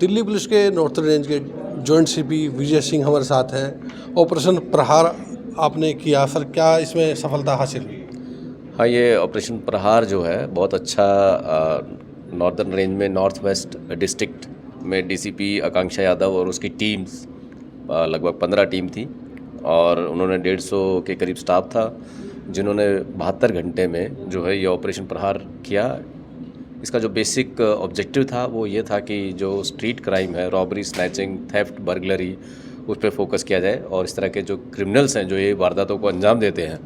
Delhi police के northern range के joint CP Vijay Singh हमारे साथ हैं। ऑपरेशन प्रहार आपने किया सर, क्या इसमें सफलता हासिल हुई? हाँ, ये ऑपरेशन प्रहार जो है बहुत अच्छा नॉर्दर्न रेंज में नॉर्थ वेस्ट डिस्ट्रिक्ट में डीसीपी आकांक्षा यादव और उसकी टीम्स लगभग 15 टीम थी और उन्होंने 150 के करीब स्टाफ था, जिन्होंने 72 घंटे में जो है ये ऑपरेशन प्रहार किया। इसका जो बेसिक ऑब्जेक्टिव था वो ये था कि जो स्ट्रीट क्राइम है, रॉबरी, स्नैचिंग, थेफ्ट, बर्गलरी, उस पर फोकस किया जाए और इस तरह के जो क्रिमिनल्स हैं जो ये वारदातों को अंजाम देते हैं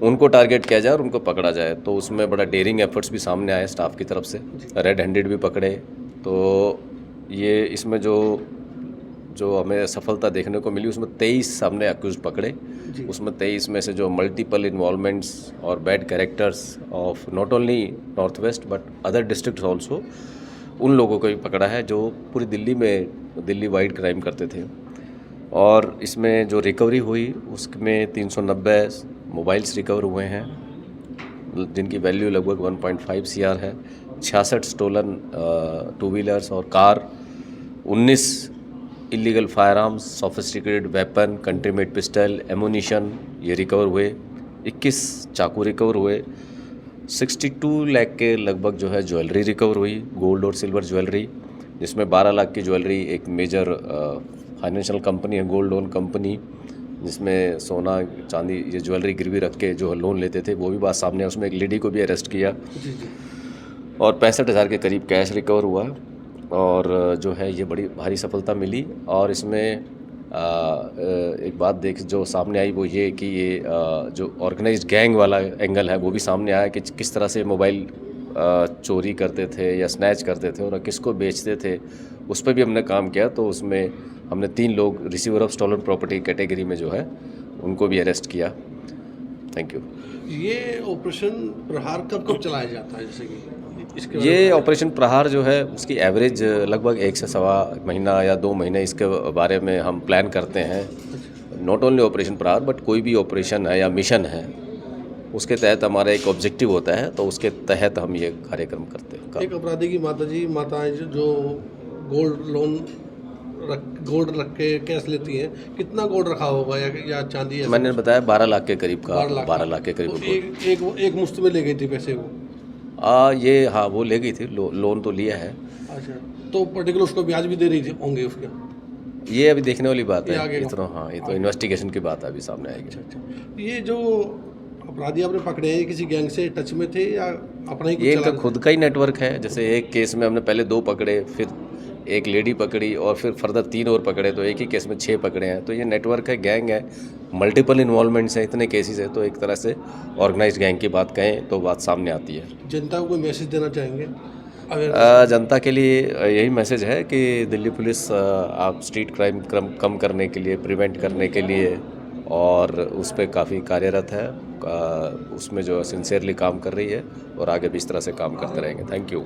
उनको टारगेट किया जाए और उनको पकड़ा जाए। तो उसमें बड़ा डेयरिंग एफर्ट्स भी सामने आए स्टाफ की तरफ से, रेड हैंडेड भी पकड़े। तो ये इसमें जो हमें सफलता देखने को मिली उसमें 23 हमने अक्यूज पकड़े। उसमें 23 में से जो मल्टीपल इन्वॉल्वमेंट्स और bad characters of not only north west but other districts also, उन लोगों को भी पकड़ा है जो पूरी दिल्ली वाइड क्राइम करते थे। और इसमें जो रिकवरी हुई उसमें 390 मोबाइल्स रिकवर हुए हैं जिनकी वैल्यू लगभग 1.5 CR है, 66 स्टोलन टू व्हीलर्स और car, 19 illegal fire arms, sophisticated weapon, country made pistol, ammunition ये रिकवर हुए, 21 चाकू रिकवर हुए, 62 लाख के लगभग जो है ज्वेलरी रिकवर हुई, गोल्ड और सिल्वर ज्वेलरी, जिसमें 12 लाख की ज्वेलरी एक मेजर फाइनेंशियल कंपनी है, गोल्ड लोन कंपनी, जिसमें सोना चांदी ये ज्वेलरी गिरवी रख के जो लोन लेते थे, वो भी बात सामने है। उसमें एक लेडी को भी अरेस्ट किया और 65,000 के करीब कैश रिकवर हुआ और जो है ये बड़ी भारी सफलता मिली। और इसमें एक बात जो सामने आई वो ये कि ये जो ऑर्गेनाइज्ड गैंग वाला एंगल है वो भी सामने आया कि किस तरह से मोबाइल चोरी करते थे या स्नैच करते थे और किसको बेचते थे, उस पर भी हमने काम किया। तो उसमें हमने 3 लोग receiver of stolen property category में जो है उनको भी अरेस्ट किया। Thank you. ये ऑपरेशन प्रहार कब कब चलाया जाता है, जैसे कि इसके ये ऑपरेशन प्रहार जो है उसकी एवरेज लगभग 1 से सवा महीना या 2 महीने इसके बारे में हम प्लान करते हैं। नॉट ओनली ऑपरेशन प्रहार बट कोई भी ऑपरेशन है या मिशन है उसके तहत हमारा एक ऑब्जेक्टिव होता है, तो उसके तहत हम ये कार्यक्रम करते हैं। एक अपराधी की माताएं जो गोल्ड रख के कैश लेती हैं, कितना गोल्ड रखा होगा या चांदी? मैंने बताया 12 लाख के करीब का, 12 लाख के करीब। तो एक मुश्त में ले गई थी पैसे वो? ये हाँ वो ले गई थी, लोन तो लिया है। अच्छा, तो पर्टिकुलर उसको ब्याज भी दे रही थी होंगे उसके? ये अभी देखने वाली बात है, ये इतना हाँ ये तो इन्वेस्टिगेशन की बात अभी सामने आएगी। अच्छा, ये जो अपराधी आपने पकड़े हैं किसी गैंग से टच में थे या अपना ही कुछ ये चला इनका खुद का ही नेटवर्क है। जैसे एक केस में हमने पहले 2 पकड़े, फिर एक लेडी पकड़ी और फिर फर्दर 3 और पकड़े, तो एक ही केस में 6 पकड़े हैं। तो ये नेटवर्क है, गैंग है, मल्टीपल इन्वॉल्वमेंट्स हैं, इतने केसेस है, तो एक तरह से ऑर्गेनाइज्ड गैंग की बात कहें तो बात सामने आती है। जनता को कोई मैसेज देना चाहेंगे? जनता के लिए यही मैसेज है कि दिल्ली पुलिस आप स्ट्रीट क्राइम कम करने के लिए, प्रिवेंट करने के लिए और उस पर काफ़ी कार्यरत है, उसमें जो सिंसियरली काम कर रही है और आगे भी इस तरह से काम करते रहेंगे। Thank you.